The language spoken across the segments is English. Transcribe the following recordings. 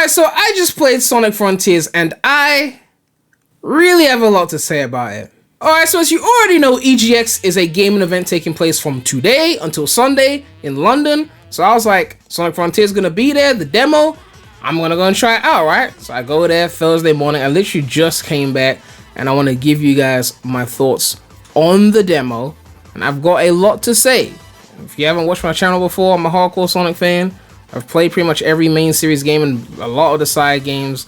Alright, so I just played Sonic Frontiers and I really have a lot to say about it. Alright, so as you already know, EGX is a gaming event taking place from today until Sunday in London. So I was like, Sonic Frontiers is gonna be there, the demo, I'm gonna go and try it out, right? So I go there Thursday morning, I literally just came back and I wanna give you guys my thoughts on the demo. And I've got a lot to say. If you haven't watched my channel before, I'm a hardcore Sonic fan. I've played pretty much every main series game and a lot of the side games,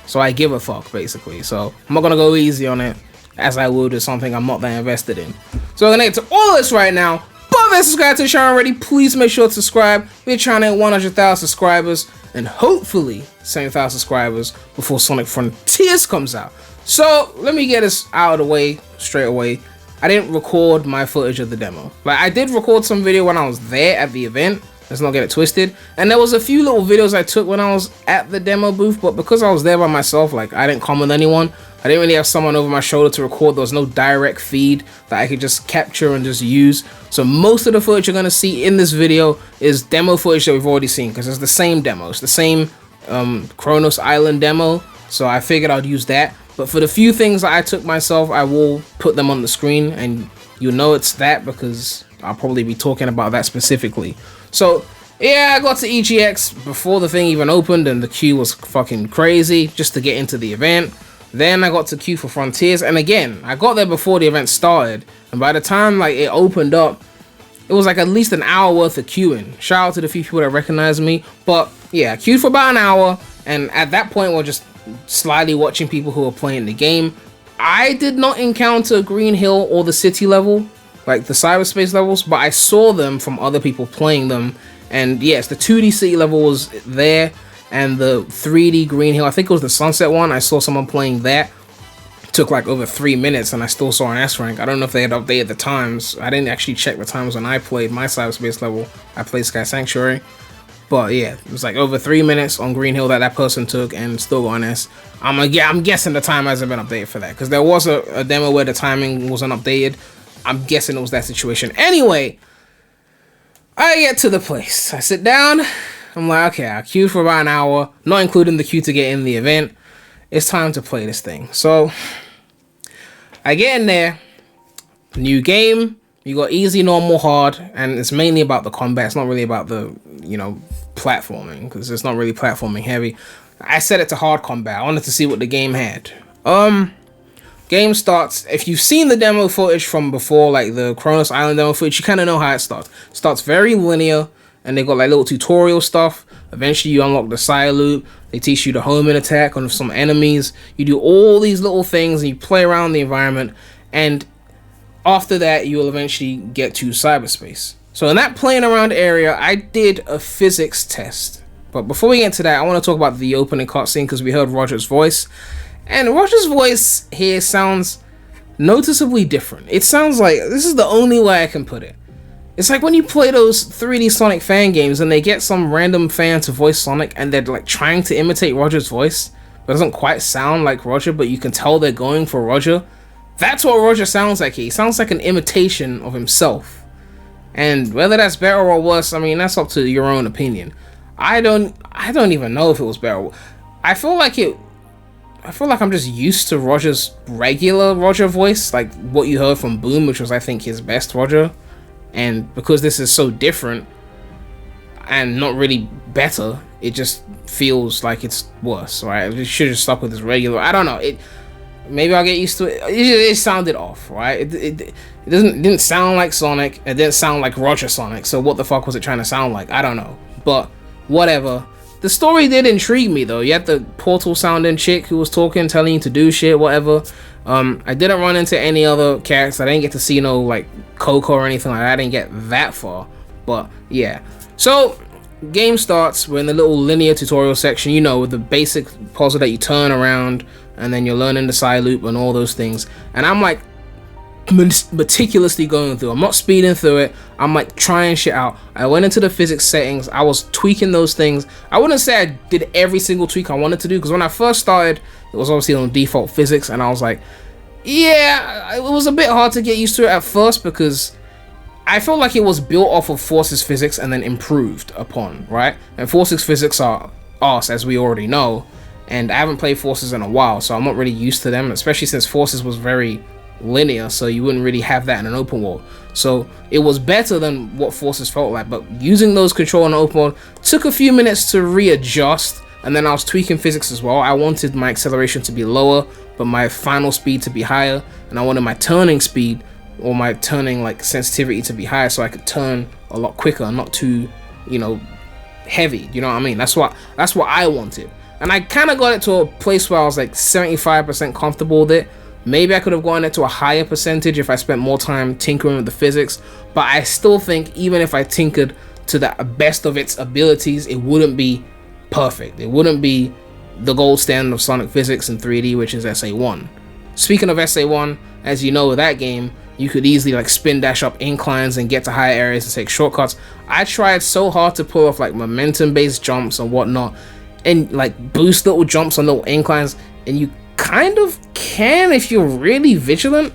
so I give a fuck, basically. So I'm not gonna go easy on it, as I would with something I'm not that invested in. So we're gonna get to all of this right now. But if you haven't subscribed to the channel already, please make sure to subscribe. We're trying to hit 100,000 subscribers and hopefully 70,000 subscribers before Sonic Frontiers comes out. So let me get this out of the way straight away. I didn't record my footage of the demo. Like, I did record some video when I was there at the event. Let's not get it twisted. And there was a few little videos I took when I was at the demo booth, but because I was there by myself, like, I didn't comment anyone. I didn't really have someone over my shoulder to record. There was no direct feed that I could just capture and just use. So most of the footage you're gonna see in this video is demo footage that we've already seen, because it's the same demo. It's the same Kronos Island demo. So I figured I'd use that. But for the few things that I took myself, I will put them on the screen, and you'll know it's that because I'll probably be talking about that specifically. So yeah, I got to EGX before the thing even opened, and the queue was fucking crazy just to get into the event. Then I got to queue for Frontiers, and again, I got there before the event started, and by the time like it opened up, it was like at least an hour worth of queuing. Shout out to the few people that recognized me, but yeah, I queued for about an hour, and at that point we're just slyly watching people who are playing the game. I did not encounter Green Hill or the city level, like the cyberspace levels, but I saw them from other people playing them. And yes, the 2D city level was there, and the 3D Green Hill, I think it was the Sunset one, I saw someone playing that. It took like over 3 minutes and I still saw an S rank. I don't know if they had updated the times. I didn't actually check the times when I played my cyberspace level. I played Sky Sanctuary. But yeah, it was like over 3 minutes on Green Hill that person took, and still got an S. I'm guessing the time hasn't been updated for that, because there was a demo where the timing wasn't updated. I'm guessing it was that situation. Anyway, I get to the place. I sit down. I'm like, okay, I queued for about an hour, not including the queue to get in the event. It's time to play this thing. So I get in there. New game. You got easy, normal, hard, and it's mainly about the combat. It's not really about the, you know, platforming, because it's not really platforming heavy. I set it to hard combat. I wanted to see what the game had. Game starts. If you've seen the demo footage from before, like the Kronos Island demo footage, you kind of know how it starts. It starts very linear, and they got like little tutorial stuff. Eventually you unlock the side loop. They teach you the homing attack on some enemies. You do all these little things and you play around the environment, and after that you will eventually get to cyberspace. So in that playing around area, I did a physics test. But before we get into that, I want to talk about the opening cutscene, because we heard Roger's voice. And Roger's voice here sounds noticeably different. It sounds like, this is the only way I can put it. It's like when you play those 3D Sonic fan games and they get some random fan to voice Sonic and they're like trying to imitate Roger's voice, but it doesn't quite sound like Roger, but you can tell they're going for Roger. That's what Roger sounds like. He sounds like an imitation of himself. And whether that's better or worse, I mean, that's up to your own opinion. I don't even know if it was better. I feel like I'm just used to Roger's regular Roger voice, like what you heard from Boom, which was, I think, his best Roger. And because this is so different and not really better, it just feels like it's worse, right? It should have stuck with his regular. I don't know. Maybe I'll get used to it. It sounded off, right? It didn't sound like Sonic. It didn't sound like Roger Sonic. So what the fuck was it trying to sound like? I don't know. But whatever. The story did intrigue me though. You had the portal sounding chick who was talking, telling you to do shit, whatever. I didn't run into any other characters. I didn't get to see no like Coco or anything like that. I didn't get that far. But yeah. So game starts. We're in the little linear tutorial section, you know, with the basic puzzle that you turn around and then you're learning the side loop and all those things. And I'm like meticulously going through. I'm not speeding through it. I'm like trying shit out. I went into the physics settings. I was tweaking those things. I wouldn't say I did every single tweak I wanted to do, because when I first started, it was obviously on default physics, and I was like, yeah, it was a bit hard to get used to it at first, because I felt like it was built off of Force's physics and then improved upon, right? And Force's physics are arse, as we already know. And I haven't played Forces in a while, so I'm not really used to them, especially since Forces was very linear, so you wouldn't really have that in an open world. So it was better than what Forces felt like, but using those control in an open world took a few minutes to readjust, and then I was tweaking physics as well. I wanted my acceleration to be lower, but my final speed to be higher, and I wanted my turning speed, or my turning like sensitivity, to be higher, so I could turn a lot quicker, not too, you know, heavy. You know what I mean? That's what I wanted. And I kind of got it to a place where I was like 75% comfortable with it. Maybe I could have gone it to a higher percentage if I spent more time tinkering with the physics, but I still think even if I tinkered to the best of its abilities, it wouldn't be perfect. It wouldn't be the gold standard of Sonic physics in 3D, which is SA1. Speaking of SA1, as you know, with that game, you could easily like spin dash up inclines and get to higher areas and take shortcuts. I tried so hard to pull off like momentum based jumps and whatnot, and like boost little jumps on little inclines, and you kind of can if you're really vigilant,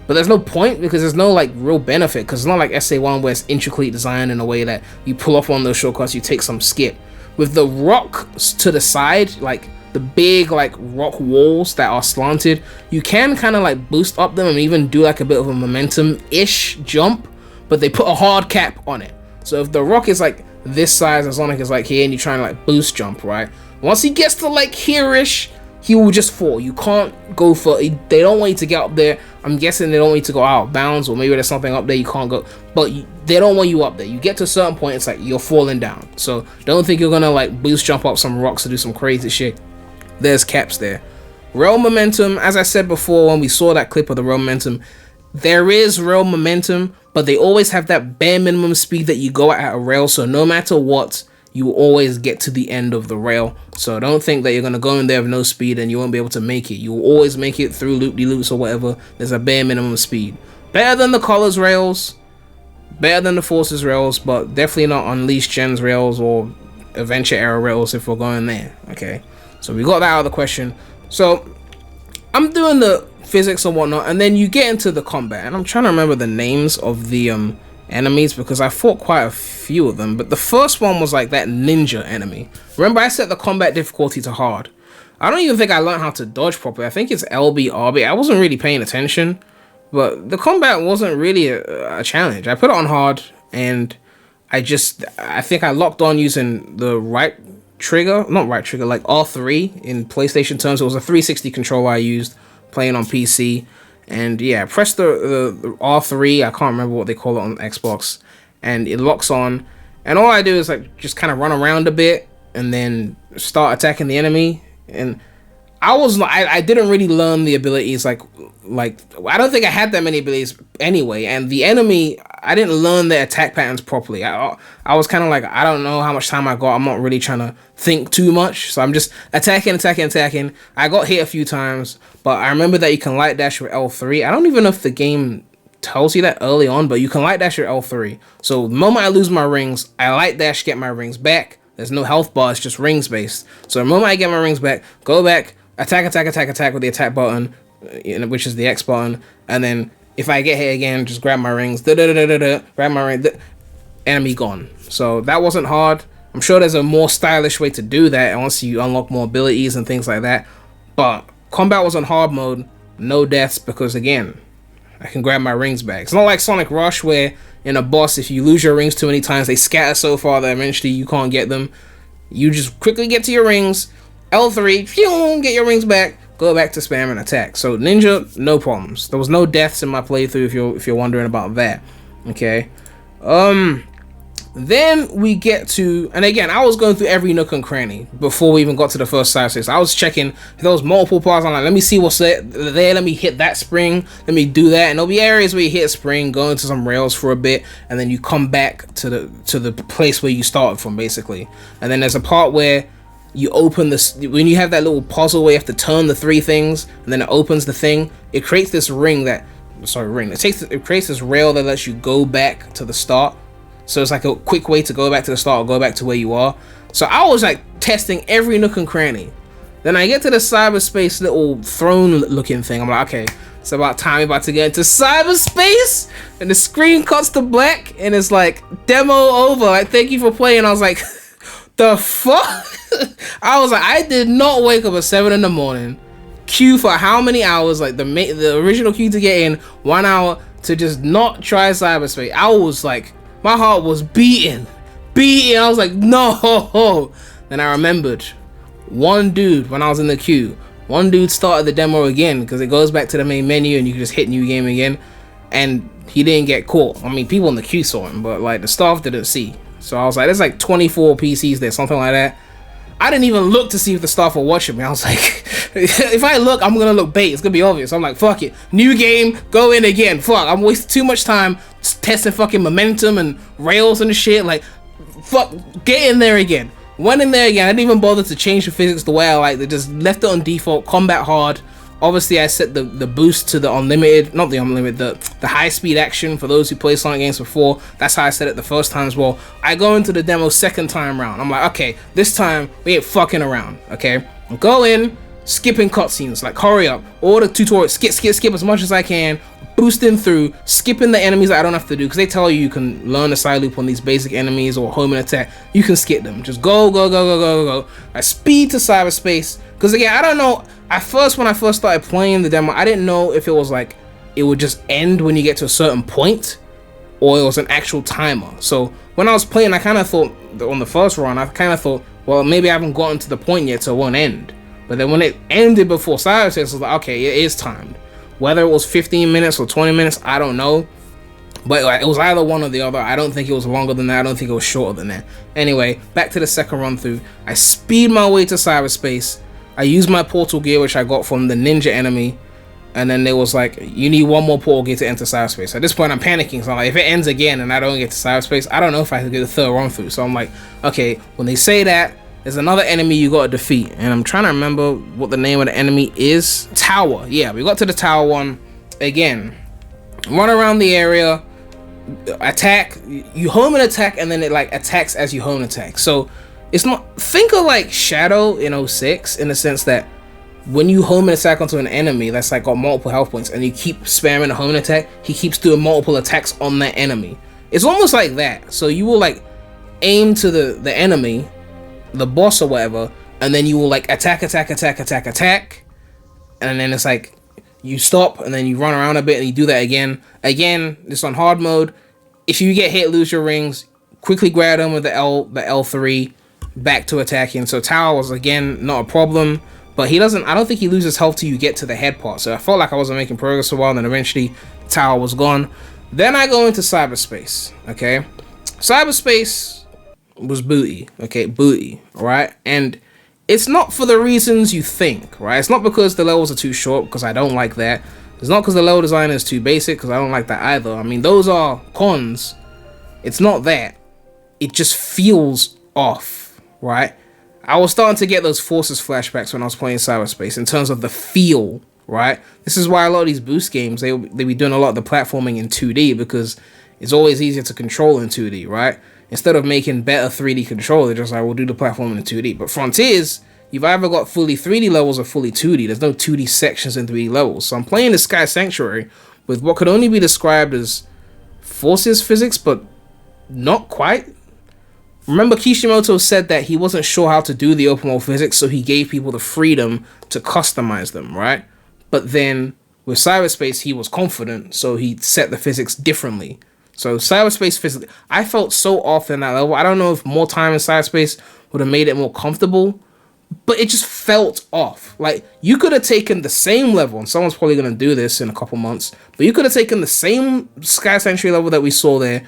but there's no point because there's no like real benefit, because it's not like SA1 where it's intricately designed in a way that you pull off on those shortcuts, you take some skip. With the rocks to the side, like the big like rock walls that are slanted, you can kind of like boost up them and even do like a bit of a momentum-ish jump, but they put a hard cap on it. So if the rock is like this size and Sonic is like here, and you're trying to like boost jump, right? Once he gets to like here-ish, he will just fall. You can't go for it. They don't want you to get up there. I'm guessing they don't want you to go out of bounds, or maybe there's something up there you can't go, but they don't want you up there. You get to a certain point, it's like you're falling down. So don't think you're gonna like boost jump up some rocks to do some crazy shit. There's caps there. Rail momentum, as I said before when we saw that clip of the rail momentum, there is rail momentum, but they always have that bare minimum speed that you go at a rail, so no matter what, you will always get to the end of the rail. So don't think that you're going to go in there with no speed and you won't be able to make it. You will always make it through loop-de-loops or whatever. There's a bare minimum speed. Better than the Colors rails, better than the Forces rails, but definitely not Unleashed Gens rails or Adventure Era rails if we're going there. Okay, so we got that out of the question. So I'm doing the physics and whatnot, and then you get into the combat, and I'm trying to remember the names of the enemies because I fought quite a few of them, but the first one was like that ninja enemy. Remember, I set the combat difficulty to hard. I don't even think I learned how to dodge properly. I think it's LB, RB. I wasn't really paying attention, but the combat wasn't really a challenge. I put it on hard, and I think I locked on using the like R3 in PlayStation terms. It was a 360 controller I used playing on PC. And yeah, press the R3, I can't remember what they call it on Xbox, and it locks on, and all I do is like just kind of run around a bit and then start attacking the enemy. And I didn't really learn the abilities, like I don't think I had that many abilities anyway, and the enemy, I didn't learn their attack patterns properly. I was kind of like, I don't know how much time I got, I'm not really trying to think too much, so I'm just attacking. I got hit a few times, but I remember that you can light dash with L3. I don't even know if the game tells you that early on, but you can light dash with L3. So the moment I lose my rings, I light dash, get my rings back. There's no health bar, it's just rings based. So the moment I get my rings back, go back, attack with the attack button, which is the X button, and then if I get hit again, just grab my rings, grab my ring, enemy gone. So that wasn't hard. I'm sure there's a more stylish way to do that once you unlock more abilities and things like that, but combat was on hard mode, no deaths, because again, I can grab my rings back. It's not like Sonic Rush where in a boss, if you lose your rings too many times, they scatter so far that eventually you can't get them. You just quickly get to your rings, L3, phew, get your rings back, go back to spam and attack. So Ninja, no problems. There was no deaths in my playthrough if you're wondering about that. Okay. Then we get to, and again, I was going through every nook and cranny before we even got to the first side stage. I was checking if there was multiple parts. I'm like, let me see what's there. Let me hit that spring. Let me do that. And there'll be areas where you hit a spring, go into some rails for a bit, and then you come back to the place where you started from, basically. And then there's a part where you open this, when you have that little puzzle where you have to turn the three things, and then it opens the thing. It creates this it creates this rail that lets you go back to the start. So it's like a quick way to go back to the start or go back to where you are. So I was like testing every nook and cranny. Then I get to the cyberspace little throne looking thing. I'm like, okay, it's about to get into cyberspace. And the screen cuts to black and it's like, demo over. Like, thank you for playing. I was like, The fuck? I was like, I did not wake up at 7 in the morning, queue for how many hours, like the original queue to get in, 1 hour to just not try cyberspace. I was like, my heart was beating. I was like, no. Then I remembered one dude, when I was in the queue, one dude started the demo again, because it goes back to the main menu and you can just hit new game again, and he didn't get caught. I mean, people in the queue saw him, but like the staff didn't see. So I was like, there's like 24 PCs there, something like that. I didn't even look to see if the staff were watching me. I was like, if I look, I'm gonna look bait. It's gonna be obvious. I'm like, fuck it. New game, go in again. Fuck, I'm wasting too much time testing fucking momentum and rails and shit. Like, fuck, get in there again. Went in there again. I didn't even bother to change the physics the way I like. They just left it on default, combat hard. Obviously, I set the boost to the unlimited, not the unlimited, the high speed action for those who played Sonic games before. That's how I set it the first time as well. I go into the demo second time round. I'm like, okay, this time we ain't fucking around, okay? I'll go in, skipping cutscenes, like hurry up, all the tutorials, skip as much as I can, boosting through, skipping the enemies that I don't have to do, because they tell you can learn the side loop on these basic enemies or home and attack. You can skip them. Just go. I speed to cyberspace, because again, I don't know. When I first started playing the demo, I didn't know if it was like it would just end when you get to a certain point, or it was an actual timer. So when I was playing, I kind of thought on the first run, I kind of thought, well, maybe I haven't gotten to the point yet, so it won't end. But then when it ended before cyberspace, I was like, okay, it is timed. Whether it was 15 minutes or 20 minutes, I don't know. But it was either one or the other. I don't think it was longer than that. I don't think it was shorter than that. Anyway, back to the second run through. I speed my way to cyberspace. I used my portal gear, which I got from the ninja enemy. And then there was like, you need one more portal gear to enter cyberspace. At this point, I'm panicking. So I'm like, if it ends again and I don't get to cyberspace, I don't know if I can get the third run through. So I'm like, okay, when they say that, there's another enemy you gotta defeat. And I'm trying to remember what the name of the enemy is. Tower. Yeah, we got to the tower one. Again, run around the area, attack. You home and attack, and then it like attacks as you home attack. So it's not, think of like Shadow in 06, in the sense that when you home and attack onto an enemy that's like got multiple health points and you keep spamming a home and attack, he keeps doing multiple attacks on that enemy. It's almost like that. So you will like aim to the enemy, the boss or whatever, and then you will like attack, and then it's like you stop and then you run around a bit and you do that again. It's on hard mode. If you get hit, lose your rings, quickly grab them with the L3, back to attacking. So Tower was again not a problem, but I don't think he loses health till you get to the head part. So I felt like I wasn't making progress for a while, and then eventually Tower was gone. Then I go into cyberspace. Okay, cyberspace was booty. Okay, booty. Right, and it's not for the reasons you think. Right, it's not because the levels are too short, because I don't like that. It's not because the level design is too basic, because I don't like that either. I mean, those are cons. It's not that. It just feels off. Right, I was starting to get those Forces flashbacks when I was playing cyberspace in terms of the feel. Right, this is why a lot of these boost games they be doing a lot of the platforming in 2D, because it's always easier to control in 2D. Right, instead of making better 3D control, they're just like, we'll do the platforming in 2D. But Frontiers, you've either got fully 3D levels or fully 2D. There's no 2D sections in 3D levels. So I'm playing the Sky Sanctuary with what could only be described as Forces physics, but not quite. Remember, Kishimoto said that he wasn't sure how to do the open world physics, so he gave people the freedom to customize them, right? But then with cyberspace, he was confident, so he set the physics differently. So cyberspace physics, I felt so off in that level. I don't know if more time in cyberspace would have made it more comfortable, but it just felt off. Like, you could have taken the same level, and someone's probably going to do this in a couple months, but you could have taken the same Sky Sanctuary level that we saw there,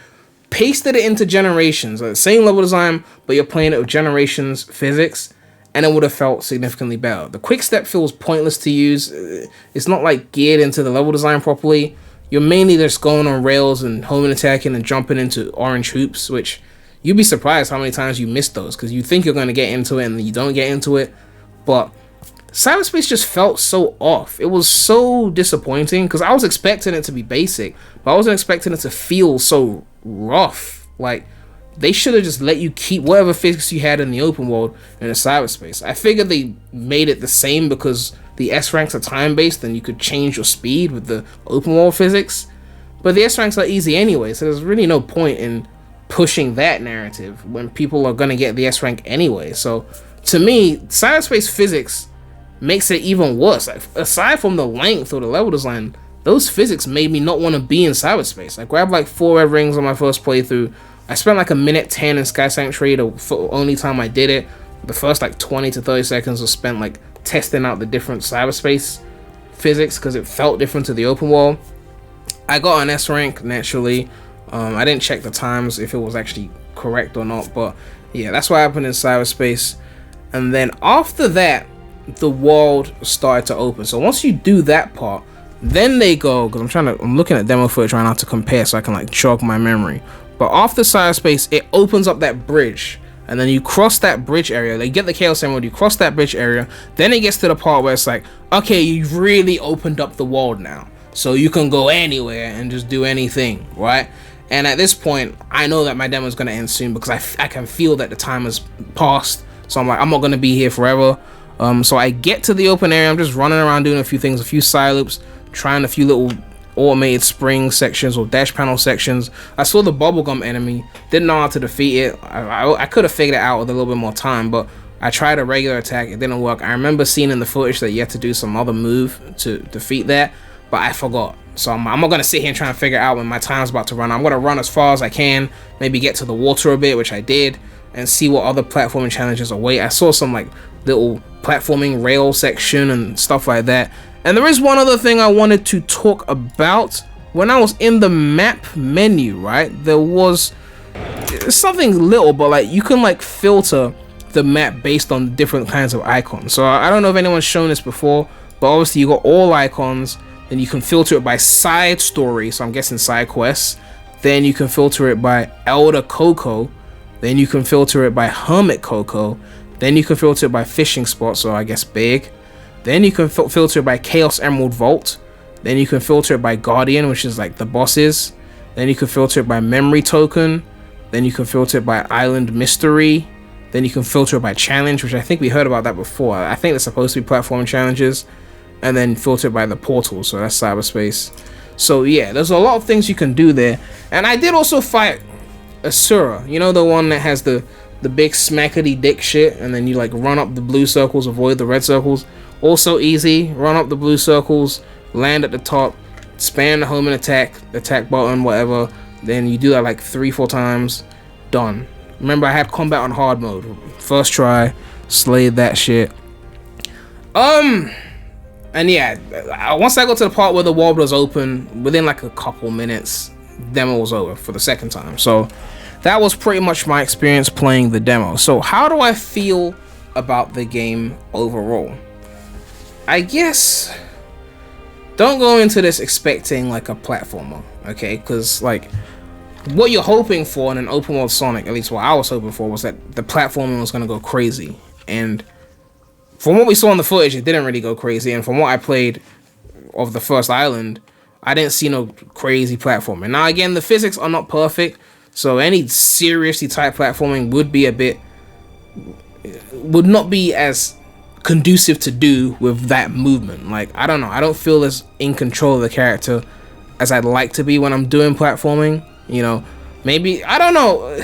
pasted it into Generations, like the same level design, but you're playing it with Generations physics, and it would have felt significantly better. The quick step feels pointless to use. It's not like geared into the level design properly. You're mainly just going on rails and home and attacking and jumping into orange hoops, which you'd be surprised how many times you miss those, because you think you're going to get into it and you don't get into it. But cyberspace just felt so off. It was so disappointing, because I was expecting it to be basic, but I wasn't expecting it to feel so rough. Like, they should have just let you keep whatever physics you had in the open world in the cyberspace. I figured they made it the same because the S ranks are time based and you could change your speed with the open world physics, but the S ranks are easy anyway, so there's really no point in pushing that narrative when people are going to get the S rank anyway. So to me, cyberspace physics makes it even worse. Like, aside from the length or the level design, those physics made me not want to be in cyberspace. I grabbed like 4 red rings on my first playthrough. I spent like 1:10 in Sky Sanctuary, the only time I did it. The first like 20 to 30 seconds was spent like testing out the different cyberspace physics because it felt different to the open world. I got an S rank naturally. I didn't check the times if it was actually correct or not, but yeah, that's what happened in cyberspace. And then after that, the world started to open. So once you do that part, then they go, because I'm looking at demo footage right now to compare so I can like jog my memory. But after cyberspace, it opens up that bridge, and then you cross that bridge area. They get the Chaos Emerald, you cross that bridge area, then it gets to the part where it's like, okay, you've really opened up the world now, so you can go anywhere and just do anything, right? And at this point, I know that my demo is going to end soon because I can feel that the time has passed. So I'm like, I'm not going to be here forever. So I get to the open area. I'm just running around doing a few things, a few side loops, trying a few little automated spring sections or dash panel sections. I saw the bubblegum enemy, didn't know how to defeat it. I could have figured it out with a little bit more time, but I tried a regular attack, it didn't work. I remember seeing in the footage that you had to do some other move to defeat that, but I forgot. So I'm not going to sit here and try and figure out when my time's about to run. I'm going to run as far as I can, maybe get to the water a bit, which I did, and see what other platforming challenges await. I saw some like little platforming rail section and stuff like that. And there is one other thing I wanted to talk about. When I was in the map menu, right, there was something little, but like you can like filter the map based on different kinds of icons. So I don't know if anyone's shown this before, but obviously you got all icons. Then you can filter it by side story, so I'm guessing side quests. Then you can filter it by Elder Coco. Then you can filter it by Hermit Coco. Then you can filter it by fishing spot, so I guess big. Then you can filter it by Chaos Emerald Vault. Then you can filter it by Guardian, which is like the bosses. Then you can filter it by Memory Token. Then you can filter it by Island Mystery. Then you can filter it by Challenge, which I think we heard about that before. I think they're supposed to be platform challenges. And then filter by the portal, so that's cyberspace. So yeah, there's a lot of things you can do there. And I did also fight Asura, you know, the one that has the big smackety dick shit, and then you like run up the blue circles, avoid the red circles. Also easy, run up the blue circles, land at the top, spam the home and attack button, whatever. Then you do that like 3-4 times, done. Remember, I had combat on hard mode, first try, slayed that shit. And yeah, once I got to the part where the world was open, within like a couple minutes, demo was over for the second time. So that was pretty much my experience playing the demo. So how do I feel about the game overall? I guess don't go into this expecting like a platformer, okay? Because like what you're hoping for in an open world Sonic, at least what I was hoping for, was that the platforming was gonna go crazy. And from what we saw in the footage, it didn't really go crazy. And from what I played of the first island, I didn't see no crazy platforming. Now again, the physics are not perfect, so any seriously tight platforming would not be as conducive to do with that movement. Like, I don't know, I don't feel as in control of the character as I'd like to be when I'm doing platforming. You know, maybe, I don't know.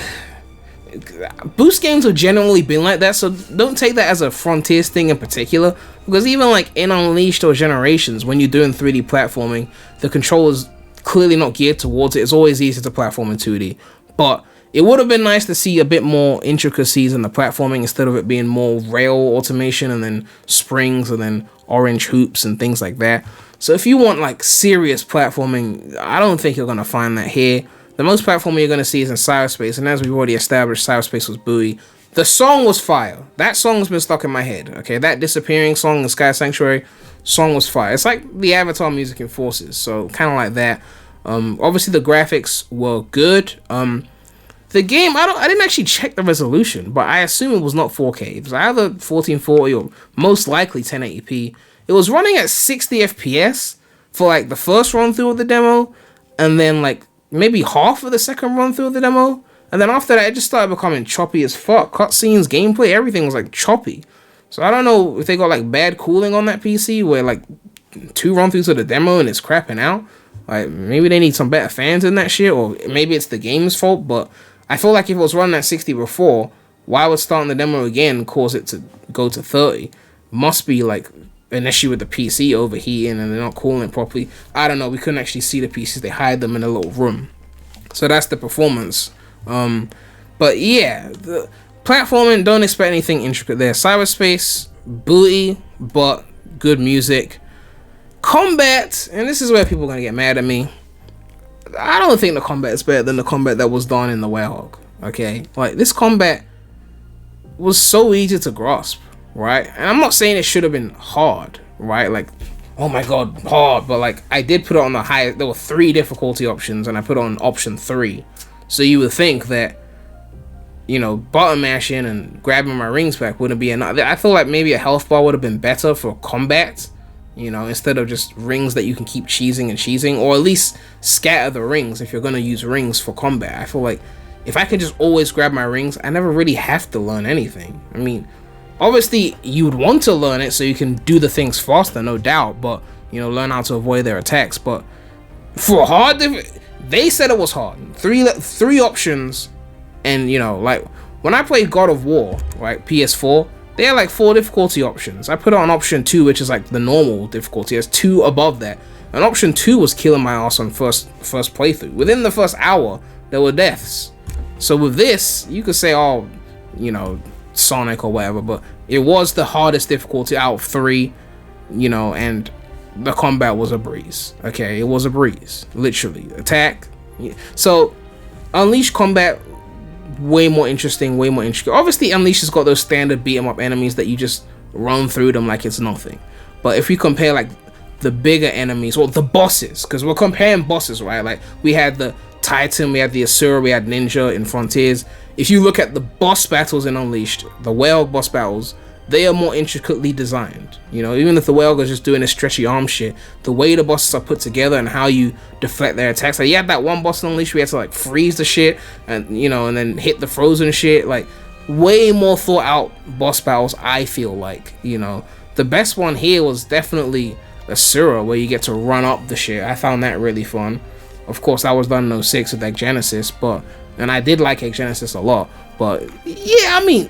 Boost games have generally been like that, so don't take that as a Frontiers thing in particular, because even like in Unleashed or Generations, when you're doing 3D platforming, the controller's clearly not geared towards it. It's always easier to platform in 2D, but it would have been nice to see a bit more intricacies in the platforming instead of it being more rail automation and then springs and then orange hoops and things like that. So if you want like serious platforming, I don't think you're gonna find that here. The most platforming you're going to see is in cyberspace, and as we've already established, cyberspace was buoy. The song was fire. That song's been stuck in my head, okay? That disappearing song in Sky Sanctuary song was fire. It's like the Avatar music in Forces, so kind of like that. Obviously, the graphics were good. The game, I didn't actually check the resolution, but I assume it was not 4K. It was either 1440 or most likely 1080p. It was running at 60 FPS for like the first run through of the demo, and then like maybe half of the second run through of the demo, and then after that it just started becoming choppy as fuck. Cutscenes, gameplay, everything was like choppy. So I don't know if they got like bad cooling on that PC where like 2 run throughs of the demo and it's crapping out. Like maybe they need some better fans in that shit, or maybe it's the game's fault, but I feel like if it was running at 60 before, why would starting the demo again cause it to go to 30? Must be like an issue with the PC overheating and they're not cooling it properly. I don't know. We couldn't actually see the PCs. They hide them in a little room. So that's the performance. But yeah, the platforming, don't expect anything intricate there. Cyberspace, booty, but good music. Combat, and this is where people are going to get mad at me. I don't think the combat is better than the combat that was done in the Werehog. Okay? Like, this combat was so easy to grasp, right? And I'm not saying it should have been hard, right? Like, oh my god, hard. But like, I did put it on the highest. There were 3 difficulty options, and I put on option 3. So you would think that, you know, button mashing and grabbing my rings back wouldn't be enough. I feel like maybe a health bar would have been better for combat, you know, instead of just rings that you can keep cheesing, or at least scatter the rings if you're going to use rings for combat. I feel like if I could just always grab my rings, I never really have to learn anything. I mean, obviously you would want to learn it so you can do the things faster, no doubt, but, you know, learn how to avoid their attacks. But for hard, they said it was hard. Three options. And, you know, like, when I played God of War, right, PS4, they had like 4 difficulty options. I put it on option 2, which is like the normal difficulty. There's 2 above that. And option 2 was killing my ass on first playthrough. Within the first hour, there were deaths. So with this, you could say, oh, you know, Sonic or whatever, but it was the hardest difficulty out of 3, you know, and the combat was a breeze. Okay, it was a breeze. Literally. Attack. Yeah. So, Unleashed combat, way more interesting, way more intricate. Obviously, Unleashed has got those standard beat 'em up enemies that you just run through them like it's nothing. But if you compare like the bigger enemies, or the bosses, because we're comparing bosses, right? Like we had the Titan, we had the Asura, we had Ninja in Frontiers. If you look at the boss battles in Unleashed, the Whale boss battles, they are more intricately designed. You know, even if the Whale is just doing a stretchy arm shit, the way the bosses are put together and how you deflect their attacks. Like, you had that one boss in Unleashed, we had to like freeze the shit and, you know, and then hit the frozen shit. Like, way more thought out boss battles, I feel like. You know, the best one here was definitely Asura, where you get to run up the shit. I found that really fun. Of course, that was done in 06 with Egg Genesis, and I did like Egg Genesis a lot. But yeah, I mean,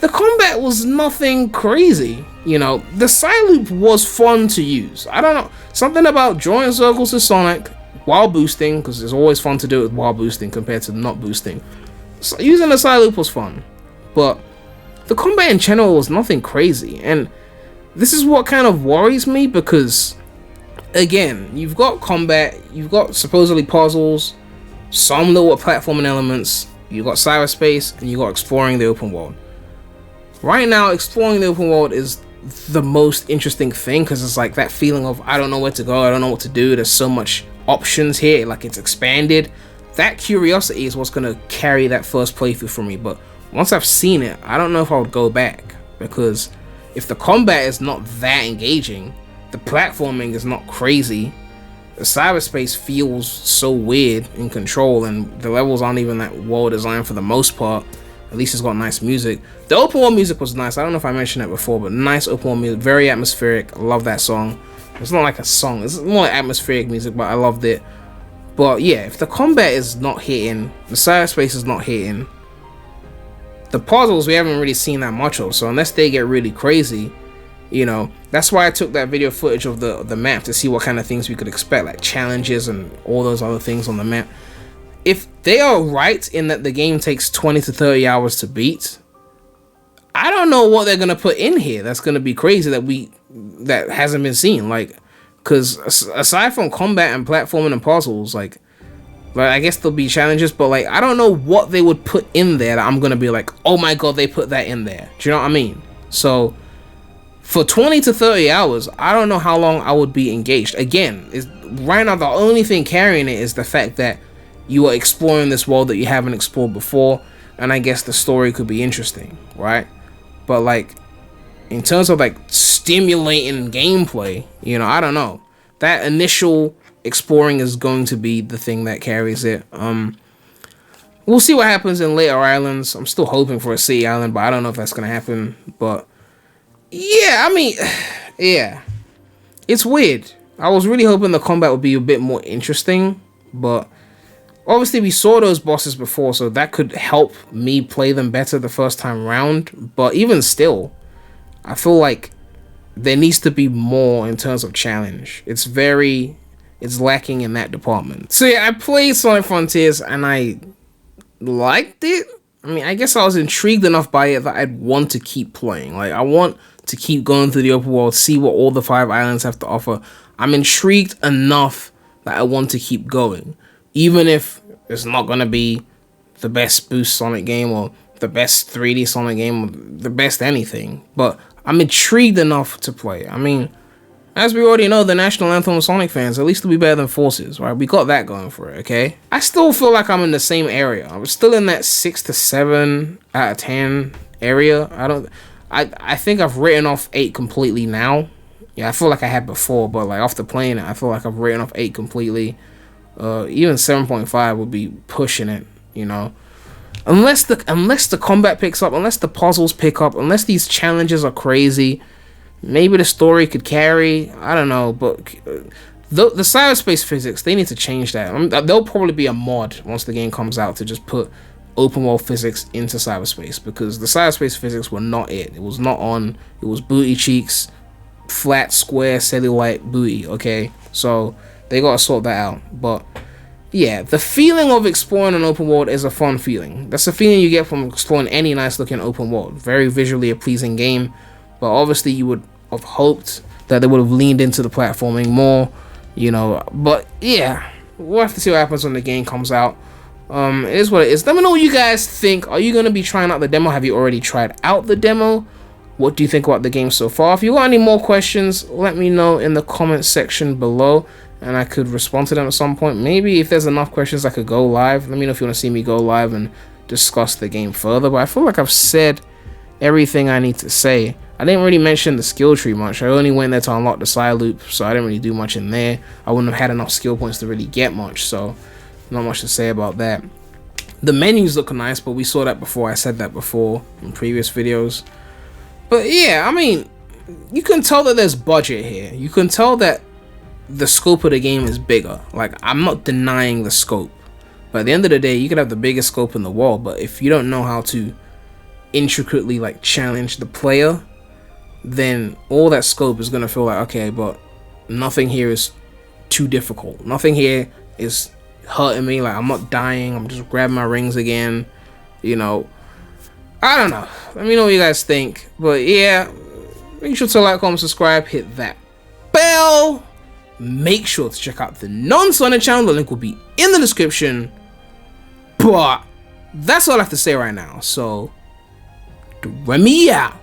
the combat was nothing crazy. You know, the side loop was fun to use. I don't know, something about drawing circles to Sonic while boosting, because it's always fun to do it while boosting compared to not boosting. So using the side loop was fun, but the combat in general was nothing crazy. And this is what kind of worries me, because again, you've got combat, you've got supposedly puzzles, some little platforming elements, you've got cyberspace, and you've got exploring the open world. Right now, exploring the open world is the most interesting thing, because it's like that feeling of, I don't know where to go, I don't know what to do, there's so much options here, like it's expanded. That curiosity is what's going to carry that first playthrough for me. But once I've seen it, I don't know if I would go back, because if the combat is not that engaging, the platforming is not crazy, the cyberspace feels so weird in control, and the levels aren't even that well designed for the most part. At least it's got nice music. The open world music was nice. I don't know if I mentioned it before, but nice open world music, very atmospheric. I love that song. It's not like a song, it's more like atmospheric music, but I loved it. But yeah, if the combat is not hitting, the cyberspace is not hitting, the puzzles we haven't really seen that much of, so unless they get really crazy, you know, that's why I took that video footage of the map, to see what kind of things we could expect, like challenges and all those other things on the map. If they are right in that the game takes 20 to 30 hours to beat, I don't know what they're gonna put in here that's gonna be crazy that hasn't been seen. Like, because aside from combat and platforming and puzzles, like I guess there'll be challenges, but like I don't know what they would put in there that I'm gonna be like, oh my god, they put that in there. Do you know what I mean? So for 20 to 30 hours, I don't know how long I would be engaged. Again, right now the only thing carrying it is the fact that you are exploring this world that you haven't explored before, and I guess the story could be interesting, right? But like, in terms of like stimulating gameplay, you know, I don't know. That initial exploring is going to be the thing that carries it. We'll see what happens in later islands. I'm still hoping for a City Island, but I don't know if that's gonna happen. But yeah, I mean, yeah, it's weird. I was really hoping the combat would be a bit more interesting, but Obviously, we saw those bosses before, so that could help me play them better the first time round. But even still, I feel like there needs to be more in terms of challenge. It's lacking in that department. So yeah, I played Sonic Frontiers and I liked it. I mean, I guess I was intrigued enough by it that I'd want to keep playing. Like, I want to keep going through the open world, see what all the 5 islands have to offer. I'm intrigued enough that I want to keep going. Even if it's not going to be the best Boost Sonic game or the best 3D Sonic game or the best anything. But I'm intrigued enough to play. I mean, as we already know, the national anthem of Sonic fans, at least it'll be better than Forces, right? We got that going for it, okay? I still feel like I'm in the same area. I'm still in that 6 to 7 out of 10 area. I think I've written off 8 completely now. Yeah, I feel like I had before, but like after playing it, I feel like I've written off 8 completely. Even 7.5 would be pushing it, you know? Unless the combat picks up, unless the puzzles pick up, unless these challenges are crazy, maybe the story could carry. I don't know, but the cyberspace physics, they need to change that. I mean, there'll probably be a mod once the game comes out to just put open world physics into cyberspace, because the cyberspace physics were not it. It was not on. It was booty cheeks, flat, square, cellulite booty. Okay, so they gotta sort that out. But yeah, the feeling of exploring an open world is a fun feeling. That's the feeling you get from exploring any nice looking open world. Very visually a pleasing game, but obviously you would have hoped that they would have leaned into the platforming more, you know. But yeah, we'll have to see what happens when the game comes out. It is what it is. Let me know what you guys think. Are you going to be trying out the demo? Have you already tried out the demo? What do you think about the game so far? If you got any more questions, let me know in the comment section below, and I could respond to them at some point. Maybe if there's enough questions, I could go live. Let me know if you want to see me go live and discuss the game further. But I feel like I've said everything I need to say. I didn't really mention the skill tree much. I only went there to unlock the side loop, so I didn't really do much in there. I wouldn't have had enough skill points to really get much, so not much to say about that. The menus look nice, but we saw that before. I said that before in previous videos. But yeah, I mean, you can tell that there's budget here. You can tell that the scope of the game is bigger. Like, I'm not denying the scope, but at the end of the day, you could have the biggest scope in the world, but if you don't know how to intricately like challenge the player, then all that scope is gonna feel like, okay, but nothing here is too difficult. Nothing here is hurting me. Like, I'm not dying. I'm just grabbing my rings again. You know, I don't know. Let me know what you guys think. But yeah, make sure to like, comment, subscribe, hit that bell. Make sure to check out the non-Sonic channel. The link will be in the description. But that's all I have to say right now. So, Premy out.